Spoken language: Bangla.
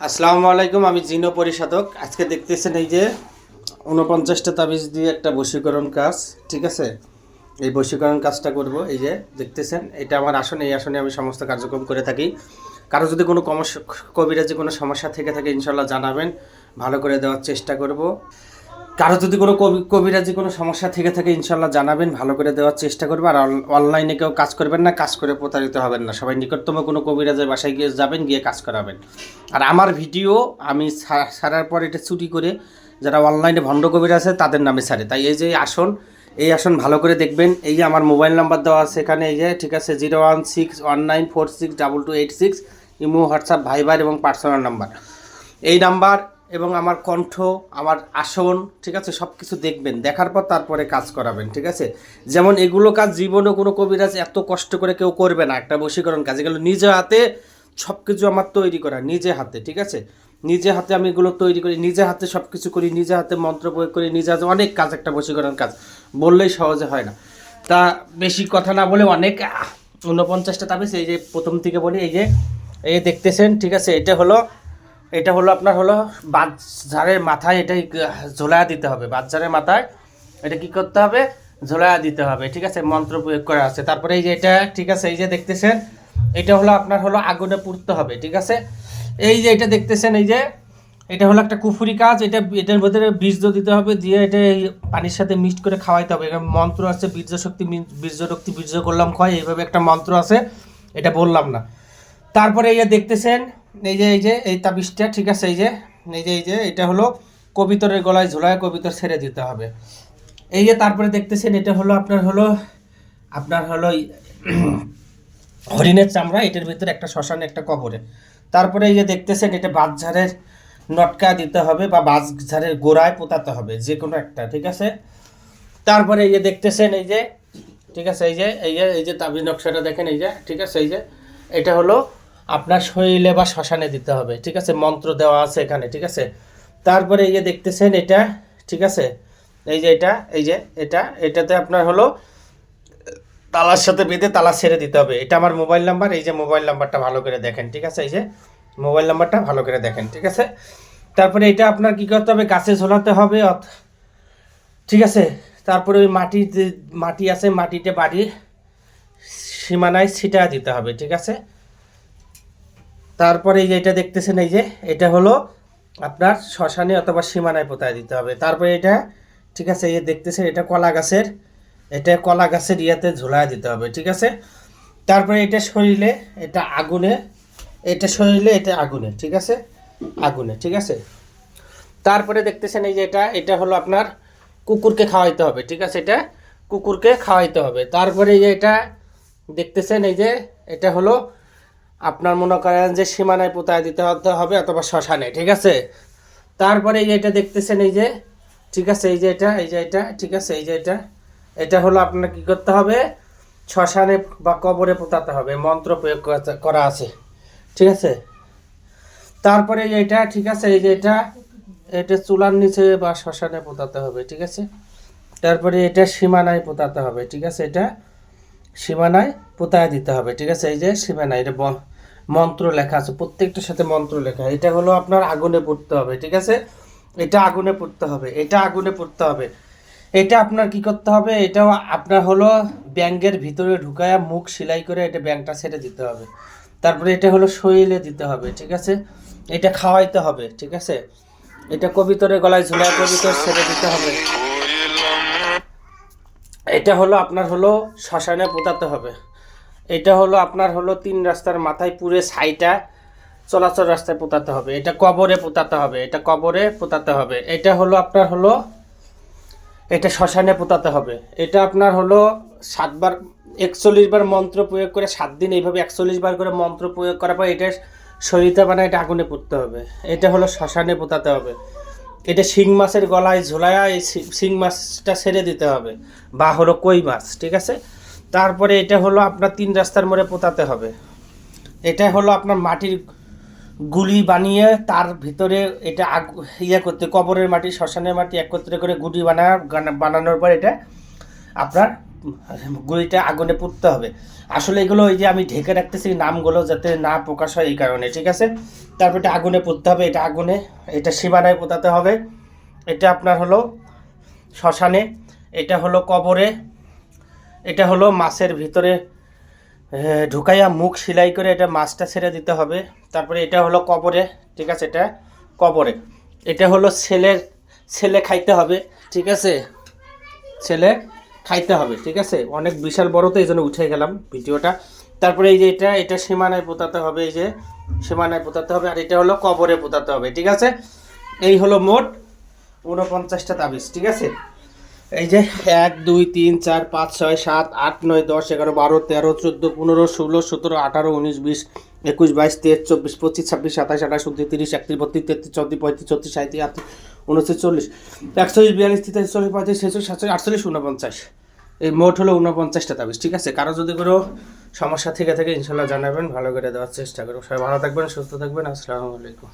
আসসালামু আলাইকুম, আমি জিনো পরিশোধক। আজকে দেখতেছেন এই যে ৪৯টা তাবিজ দিয়ে একটা বশীকরণ কাজ, ঠিক আছে। এই বশীকরণ কাজটা করব। এই যে দেখতেছেন, এটা আমার আসন, এই আসনে আমি সমস্ত কার্যক্রম করে থাকি। কারো যদি কোনো কবিরাজি কোনো সমস্যা থেকে থাকে ইনশাল্লাহ জানাবেন, ভালো করে দেওয়ার চেষ্টা করব। কারো যদি কোনো কবিরাজি কোনো সমস্যা থেকে থাকে ইনশাল্লাহ জানাবেন, ভালো করে দেওয়ার চেষ্টা করবো। আর অনলাইনে কেউ কাজ করবেন না, কাজ করে প্রতারিত হবেন না। সবাই নিকটতম কোনো কবিরাজের বাসায় গিয়ে যাবেন, গিয়ে কাজ করাবেন। আর আমার ভিডিও আমি ছাড়ার পর এটা চুরি করে যারা অনলাইনে ভণ্ড কবিরাজ আছে তাদের নামে ছাড়ে। তাই এই যে আসন, এই আসন ভালো করে দেখবেন। এই যে আমার মোবাইল নাম্বার দেওয়া আছে এখানে, এই যে ঠিক আছে, 01619462286, ইমো, হোয়াটসঅ্যাপ, ভাইবার এবং পার্সোনাল নাম্বার। এই নাম্বার এবং আমার কণ্ঠ, আমার আসন, ঠিক আছে, সব কিছু দেখবেন। দেখার পর তারপরে কাজ করাবেন, ঠিক আছে। যেমন এগুলো কাজ জীবনে কোনো কবিরাজ এত কষ্ট করে কেউ করবে না। একটা বশীকরণ কাজ, এগুলো নিজে হাতে সব কিছু আমার তৈরি করা, নিজে হাতে, ঠিক আছে। নিজে হাতে আমি এগুলো তৈরি করি, নিজে হাতে সব কিছু করি, নিজে হাতে মন্ত্র প্রয়োগ করি, নিজে হাতে অনেক কাজ। একটা বশীকরণ কাজ বললেই সহজে হয় না। তা বেশি কথা না বলে অনেক ৪৯টা তাবিজ, এই যে প্রথম থেকে বলি। এই যে দেখতেছেন, ঠিক আছে। এটা হলো আপনার হলো বাচ্চারের মাথায়, এটাই ঝোলায়া দিতে হবে। বাচ্চারের মাথায় এটা কি করতে হবে? ঝোলায়া দিতে হবে, ঠিক আছে। মন্ত্র প্রয়োগ করা আছে। তারপরে এই যে এটা, ঠিক আছে, এই যে দেখতেছেন, এটা হলো আপনার হলো আগুনে পুড়তে হবে, ঠিক আছে। এই যে এটা দেখতেছেন, এই যে এটা হলো একটা কুফুরি কাজ। এটার ভিতরে বীর্য দিতে হবে, দিয়ে এটা এই পানির সাথে মিক্সড করে খাওয়াইতে হবে। এখানে মন্ত্র আছে, বীর্য শক্তি, বীর্য করলাম ক্ষয়, এইভাবে একটা মন্ত্র আছে, এটা বললাম না। তারপরে এই যে দেখতেছেন, এই তাবিজটা, ঠিক আছে। এই যে এটা হলো কবিতরের গলায় ঝোলায় কবিতর ছেড়ে দিতে হবে। এই যে তারপরে দেখতেছেন, এটা হলো আপনার হলো হরিণের চামড়া, এটার ভিতরে একটা শ্মশানে, একটা কবরে। তারপরে এই যে দেখতেছেন, এটা বাঁশঝাড়ের নটকা দিতে হবে বা বাঁশঝাড়ের গোড়ায় পোতাতে হবে, যে কোনো একটা, ঠিক আছে। তারপরে এই যে দেখতেছেন, এই যে ঠিক আছে, এই যে তাবিজ নকশাটা দেখেন, এই যে ঠিক আছে। এই যে এটা হলো আপনার শরীরে বা শ্মশানে দিতে হবে, ঠিক আছে। মন্ত্র দেওয়া আছে এখানে, ঠিক আছে। তারপরে এই যে দেখতেছেন এটা, ঠিক আছে। এই যে এটাতে আপনার হলো তালার সাথে বেঁধে তালা ছেড়ে দিতে হবে। এটা আমার মোবাইল নাম্বার, এই যে মোবাইল নাম্বারটা ভালো করে দেখেন, ঠিক আছে। এই যে মোবাইল নাম্বারটা ভালো করে দেখেন, ঠিক আছে। তারপরে এটা আপনার কি করতে হবে? গাছে ঝোলাতে হবে, ঠিক আছে। তারপরে ওই মাটি আছে, মাটিতে বাড়ি সীমানায় ছিটা দিতে হবে, ঠিক আছে। তারপরে এই যে এটা দেখতেছেন, এই যে এটা হলো আপনার শ্মশানে অথবা সীমানায় পোতায় দিতে হবে। তারপরে এটা, ঠিক আছে, এই যে দেখতেছেন, এটা কলা গাছের ইয়াতে ঝুলায় দিতে হবে, ঠিক আছে। তারপরে এটা শরীরে, এটা আগুনে, ঠিক আছে, আগুনে, ঠিক আছে। তারপরে দেখতেছেন, এই যে এটা হলো আপনার কুকুরকে খাওয়াইতে হবে, ঠিক আছে। এটা কুকুরকে খাওয়াইতে হবে। তারপরে এই যে এটা দেখতেছেন, এই যে এটা হলো আপনার মনে করেন যে সীমানায় পোতায় দিতে হবে অথবা শ্মশানে, ঠিক আছে। তারপরে এই যে এটা দেখতেছেন, এই যে ঠিক আছে, এই যে এটা ঠিক আছে। এই যে এটা হলো আপনার কি করতে হবে? শ্মশানে বা কবরে পোতাতে হবে, মন্ত্র প্রয়োগ করা আছে, ঠিক আছে। তারপরে এটা, ঠিক আছে, এই যে এটা চুলার নিচে বা শ্মশানে পোতাতে হবে, ঠিক আছে। তারপরে এটা সীমানায় পোতাতে হবে, ঠিক আছে। এটা সীমানায় পোতায় দিতে হবে, ঠিক আছে। এই যে সীমানায় এটা মন্ত্র লেখা আছে, প্রত্যেকটার সাথে মন্ত্র লেখা। এটা হলো আপনার আগুনে পুড়তে হবে, ঠিক আছে। এটা আগুনে পুড়তে হবে, এটা আগুনে পুড়তে হবে। এটা আপনার কি করতে হবে? এটাও আপনার হলো ব্যাঙের ভিতরে ঢুকায়া মুখ সেলাই করে এটা ব্যাঙটা ছেড়ে দিতে হবে। তারপরে এটা হলো শরীরে দিতে হবে, ঠিক আছে। এটা খাওয়াইতে হবে, ঠিক আছে। এটা কবিতরের গলায় ঝুলায় কবিতর ছেড়ে দিতে হবে। এটা হলো আপনার হলো শ্মশানে পোতাতে হবে। এটা হলো আপনার হলো 3 রাস্তার মাথায় পুরে ছাইটা চলাচল রাস্তায় পোতাতে হবে। এটা কবরে পোতাতে হবে, এটা কবরে পোতাতে হবে। এটা হলো আপনার হলো এটা শ্মশানে পোতাতে হবে। এটা আপনার হলো 7 বার 41 বার মন্ত্র প্রয়োগ করে 7 দিন এইভাবে 41 বার করে মন্ত্র প্রয়োগ করার পর এটা শরীরে বানায় এটা আগুনে পুড়তে হবে। এটা হলো শ্মশানে পোতাতে হবে। এটা শিং মাছের গলায় ঝোলায়া এই শিং মাছটা ছেড়ে দিতে হবে, বা হলো কই মাছ, ঠিক আছে। তারপরে এটা হলো আপনার 3 রাস্তার মোড়ে পোতাতে হবে। এটা হলো আপনার মাটির গুলি বানিয়ে তার ভিতরে এটা করতে, কবরের মাটি শ্মশানের মাটি একত্রে করে গুলি বানানোর পর এটা আপনার গুলিটা আগুনে পুড়তে হবে। আসলে এগুলো ওই যে আমি ঢেকে রাখতেছি নামগুলো যাতে না প্রকাশ হয় এই কারণে, ঠিক আছে। তারপর এটা আগুনে পুড়তে হবে, এটা আগুনে, এটা সীমানায় পোতাতে হবে, এটা আপনার হলো শ্মশানে, এটা হলো কবরে, এটা হলো মাছের ভিতরে ঢুকাইয়া মুখ সেলাই করে এটা মাছটা ছেড়ে দিতে হবে। তারপরে এটা হলো কবরে, ঠিক আছে, এটা কবরে। এটা হলো ছেলে খাইতে হবে, ঠিক আছে, ছেলে খাইতে হবে, ঠিক আছে। অনেক বিশাল বড় তো এই জন্য উঠে গেলাম ভিডিওটা। তারপরে এই যে এটা সীমানায় পোতাতে হবে, এই যে সীমানায় পোতাতে হবে, আর এটা হলো কবরে পোতাতে হবে, ঠিক আছে। এই হলো মোট 49টা তাবিজ, ঠিক আছে। এই যে 1 2 3 4 5 6 7 8 9 10 11 12 13 14 15 16 17 18 19 20 21 22 23 24 25 26 27 28 29 30 31 32 33 34 35 36 37 38 39 40 41 42 43 44 45 46 47 48 49। এই মোট হলো 49টা তাবিজ, ঠিক আছে। কারো যদি কোনো সমস্যা থেকে থাকে ইনশাল্লাহ জানাবেন, ভালো করে দেওয়ার চেষ্টা করবো। সবাই ভালো থাকবেন, সুস্থ থাকবেন। আসসালামু আলাইকুম।